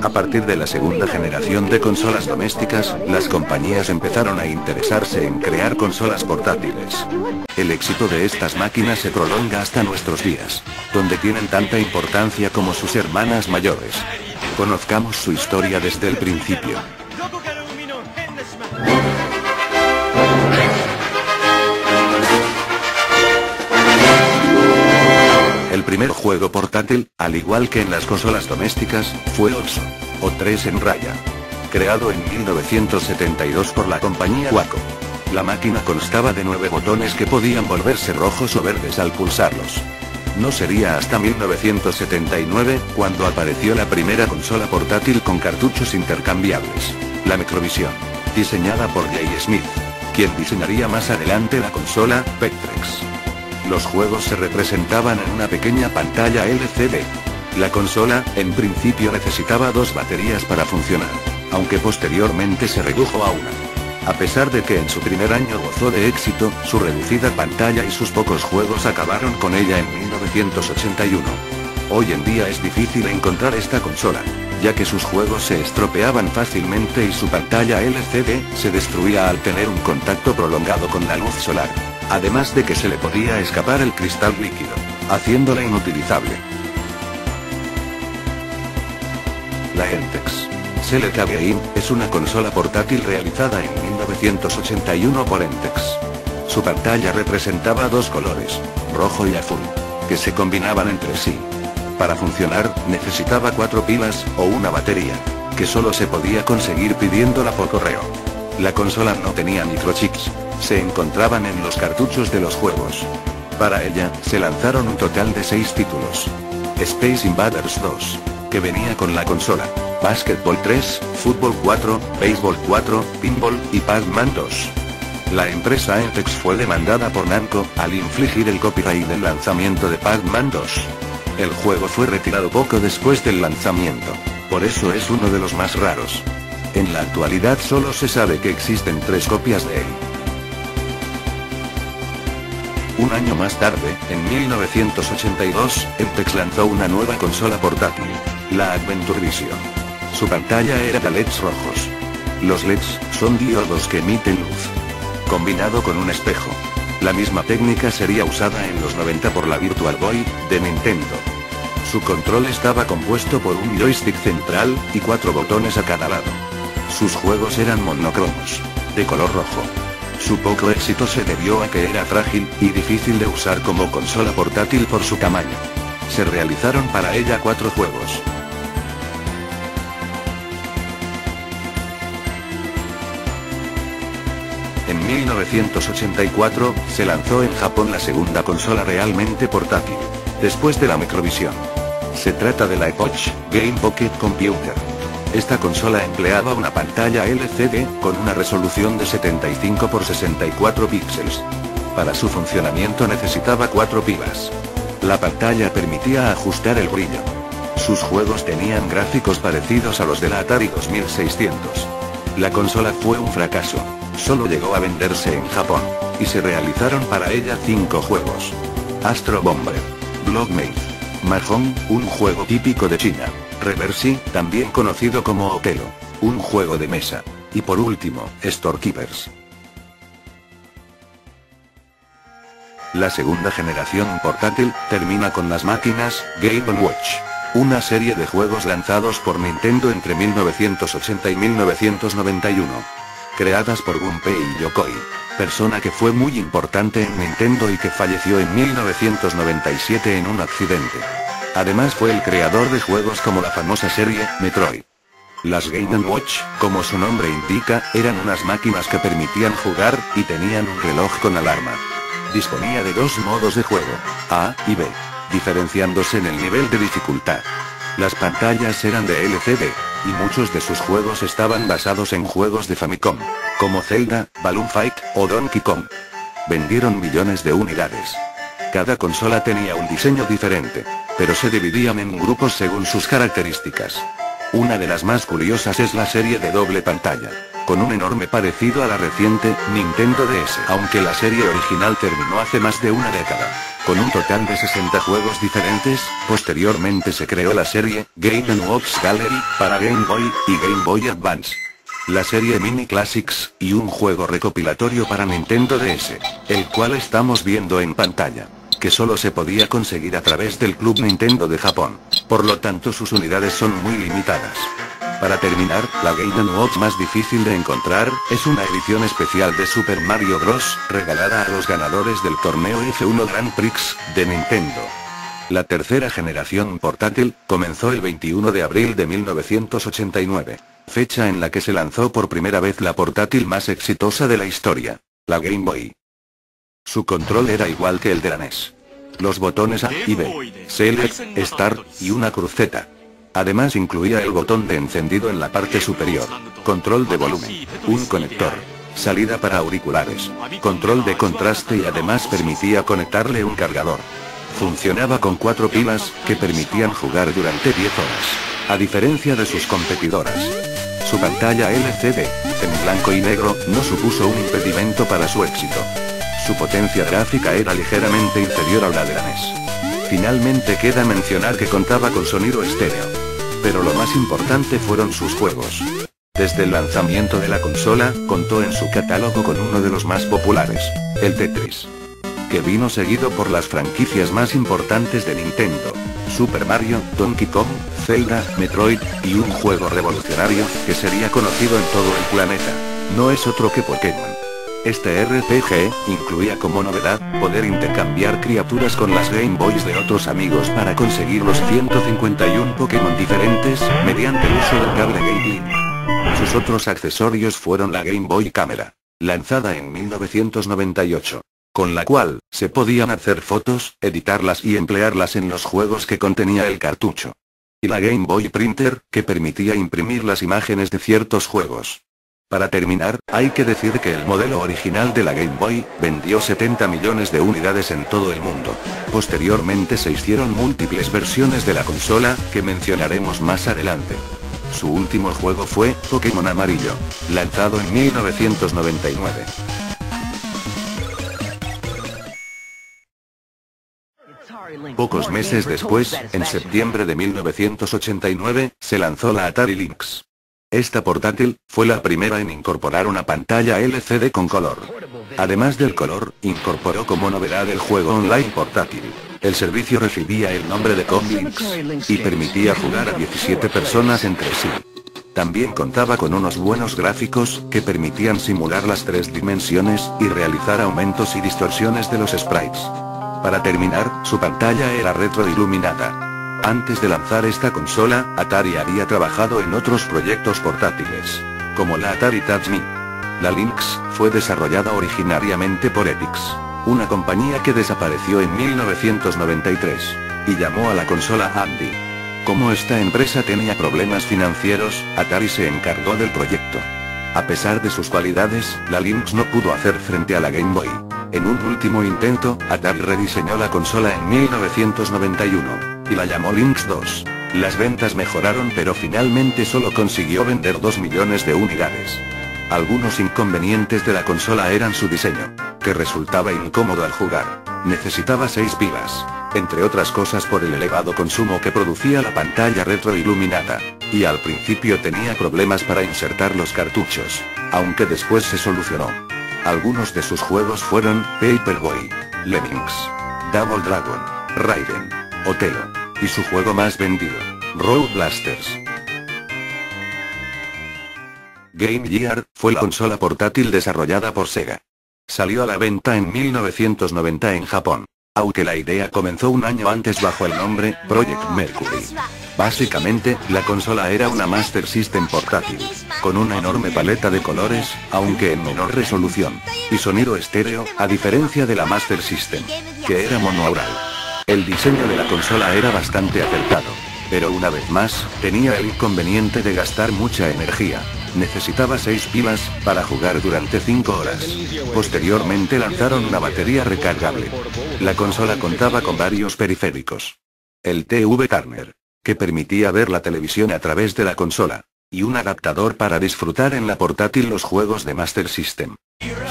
A partir de la segunda generación de consolas domésticas, las compañías empezaron a interesarse en crear consolas portátiles. El éxito de estas máquinas se prolonga hasta nuestros días, donde tienen tanta importancia como sus hermanas mayores. Conozcamos su historia desde el principio. El primer juego portátil, al igual que en las consolas domésticas, fue Oxo, o 3 en raya. Creado en 1972 por la compañía Waco. La máquina constaba de 9 botones que podían volverse rojos o verdes al pulsarlos. No sería hasta 1979, cuando apareció la primera consola portátil con cartuchos intercambiables, la Microvision, diseñada por Jay Smith, quien diseñaría más adelante la consola Vectrex. Los juegos se representaban en una pequeña pantalla LCD. La consola, en principio necesitaba 2 baterías para funcionar, aunque posteriormente se redujo a una. A pesar de que en su primer año gozó de éxito, su reducida pantalla y sus pocos juegos acabaron con ella en 1981. Hoy en día es difícil encontrar esta consola, ya que sus juegos se estropeaban fácilmente y su pantalla LCD se destruía al tener un contacto prolongado con la luz solar. Además de que se le podía escapar el cristal líquido, haciéndola inutilizable. La Entex Select Again es una consola portátil realizada en 1981 por Entex. Su pantalla representaba 2 colores, rojo y azul, que se combinaban entre sí. Para funcionar, necesitaba 4 pilas, o una batería, que solo se podía conseguir pidiéndola por correo. La consola no tenía microchips, se encontraban en los cartuchos de los juegos. Para ella, se lanzaron un total de 6 títulos. Space Invaders 2, que venía con la consola, Basketball 3, Fútbol 4, Béisbol 4, Pinball y Pac-Man 2. La empresa Entex fue demandada por Namco, al infligir el copyright del lanzamiento de Pac-Man 2. El juego fue retirado poco después del lanzamiento, por eso es uno de los más raros. En la actualidad solo se sabe que existen 3 copias de él. Un año más tarde, en 1982, Entex lanzó una nueva consola portátil, la Adventure Vision. Su pantalla era de LEDs rojos. Los LEDs son diodos que emiten luz, combinado con un espejo. La misma técnica sería usada en los 90 por la Virtual Boy, de Nintendo. Su control estaba compuesto por un joystick central, y 4 botones a cada lado. Sus juegos eran monocromos, de color rojo. Su poco éxito se debió a que era frágil, y difícil de usar como consola portátil por su tamaño. Se realizaron para ella 4 juegos. En 1984, se lanzó en Japón la segunda consola realmente portátil, después de la Microvision. Se trata de la Epoch Game Pocket Computer. Esta consola empleaba una pantalla LCD, con una resolución de 75 x 64 píxeles. Para su funcionamiento necesitaba 4 pilas. La pantalla permitía ajustar el brillo. Sus juegos tenían gráficos parecidos a los de la Atari 2600. La consola fue un fracaso. Solo llegó a venderse en Japón, y se realizaron para ella 5 juegos. Astro Bomber, Blockmate, Mahjong, un juego típico de China, Reversi, también conocido como Otelo, un juego de mesa, y por último, Storekeepers. La segunda generación portátil termina con las máquinas Game & Watch, una serie de juegos lanzados por Nintendo entre 1980 y 1991. Creadas por Gunpei Yokoi, persona que fue muy importante en Nintendo y que falleció en 1997 en un accidente. Además fue el creador de juegos como la famosa serie Metroid. Las Game & Watch, como su nombre indica, eran unas máquinas que permitían jugar, y tenían un reloj con alarma. Disponía de 2 modos de juego, A y B, diferenciándose en el nivel de dificultad. Las pantallas eran de LCD, y muchos de sus juegos estaban basados en juegos de Famicom, como Zelda, Balloon Fight, o Donkey Kong. Vendieron millones de unidades. Cada consola tenía un diseño diferente, pero se dividían en grupos según sus características. Una de las más curiosas es la serie de doble pantalla, con un enorme parecido a la reciente Nintendo DS, aunque la serie original terminó hace más de una década. con un total de 60 juegos diferentes. Posteriormente se creó la serie Game & Watch Gallery para Game Boy y Game Boy Advance, la serie Mini Classics, y un juego recopilatorio para Nintendo DS, el cual estamos viendo en pantalla, que solo se podía conseguir a través del Club Nintendo de Japón, por lo tanto sus unidades son muy limitadas. Para terminar, la Game & Watch más difícil de encontrar, es una edición especial de Super Mario Bros., regalada a los ganadores del torneo F1 Grand Prix, de Nintendo. La tercera generación portátil, comenzó el 21 de abril de 1989, fecha en la que se lanzó por primera vez la portátil más exitosa de la historia, la Game Boy. Su control era igual que el de la NES. Los botones A y B, Select, Start, y una cruceta. Además incluía el botón de encendido en la parte superior, control de volumen, un conector, salida para auriculares, control de contraste y además permitía conectarle un cargador. Funcionaba con 4 pilas, que permitían jugar durante 10 horas, a diferencia de sus competidoras. Su pantalla LCD, en blanco y negro, no supuso un impedimento para su éxito. Su potencia gráfica era ligeramente inferior a la de la NES. Finalmente queda mencionar que contaba con sonido estéreo. Pero lo más importante fueron sus juegos. Desde el lanzamiento de la consola, contó en su catálogo con uno de los más populares, el Tetris, que vino seguido por las franquicias más importantes de Nintendo: Super Mario, Donkey Kong, Zelda, Metroid, y un juego revolucionario, que sería conocido en todo el planeta. No es otro que Pokémon. Este RPG, incluía como novedad, poder intercambiar criaturas con las Game Boys de otros amigos para conseguir los 151 Pokémon diferentes, mediante el uso del cable Game Link. Sus otros accesorios fueron la Game Boy Camera, lanzada en 1998, con la cual, se podían hacer fotos, editarlas y emplearlas en los juegos que contenía el cartucho. Y la Game Boy Printer, que permitía imprimir las imágenes de ciertos juegos. Para terminar, hay que decir que el modelo original de la Game Boy, vendió 70 millones de unidades en todo el mundo. Posteriormente se hicieron múltiples versiones de la consola, que mencionaremos más adelante. Su último juego fue, Pokémon Amarillo, lanzado en 1999. Pocos meses después, en septiembre de 1989, se lanzó la Atari Lynx. Esta portátil, fue la primera en incorporar una pantalla LCD con color. Además del color, incorporó como novedad el juego online portátil. El servicio recibía el nombre de Comlinks, y permitía jugar a 17 personas entre sí. También contaba con unos buenos gráficos, que permitían simular las 3 dimensiones, y realizar aumentos y distorsiones de los sprites. Para terminar, su pantalla era retroiluminada. Antes de lanzar esta consola, Atari había trabajado en otros proyectos portátiles, como la Atari Touch Me. La Lynx, fue desarrollada originariamente por Epyx, una compañía que desapareció en 1993, y llamó a la consola Andy. Como esta empresa tenía problemas financieros, Atari se encargó del proyecto. A pesar de sus cualidades, la Lynx no pudo hacer frente a la Game Boy. En un último intento, Atari rediseñó la consola en 1991, y la llamó Lynx 2. Las ventas mejoraron, pero finalmente solo consiguió vender 2 millones de unidades. Algunos inconvenientes de la consola eran su diseño, que resultaba incómodo al jugar. Necesitaba 6 pilas, entre otras cosas por el elevado consumo que producía la pantalla retroiluminada, y al principio tenía problemas para insertar los cartuchos, aunque después se solucionó. Algunos de sus juegos fueron Paperboy, Lemmings, Double Dragon, Raiden, Otelo, y su juego más vendido, Road Blasters. Game Gear, fue la consola portátil desarrollada por Sega. Salió a la venta en 1990 en Japón, aunque la idea comenzó un año antes bajo el nombre Project Mercury. Básicamente, la consola era una Master System portátil, con una enorme paleta de colores, aunque en menor resolución, y sonido estéreo, a diferencia de la Master System, que era monoaural. El diseño de la consola era bastante acertado, pero una vez más, tenía el inconveniente de gastar mucha energía. Necesitaba 6 pilas, para jugar durante 5 horas. Posteriormente lanzaron una batería recargable. La consola contaba con varios periféricos. El TV Turner, que permitía ver la televisión a través de la consola, y un adaptador para disfrutar en la portátil los juegos de Master System.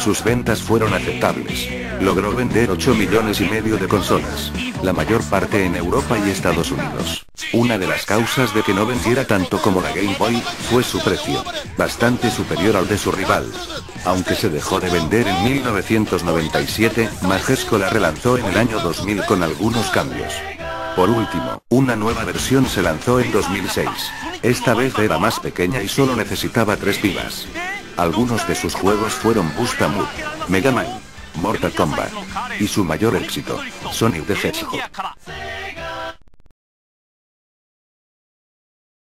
sus ventas fueron aceptables. Logró vender 8 millones y medio de consolas, la mayor parte en Europa y Estados Unidos. Una de las causas de que no vendiera tanto como la Game Boy, fue su precio, bastante superior al de su rival. Aunque se dejó de vender en 1997, Majesco la relanzó en el año 2000 con algunos cambios. Por último, una nueva versión se lanzó en 2006. Esta vez era más pequeña y solo necesitaba 3 pilas. Algunos de sus juegos fueron Bust-A-Move, Mega Man, Mortal Kombat y su mayor éxito, Sonic the Hedgehog.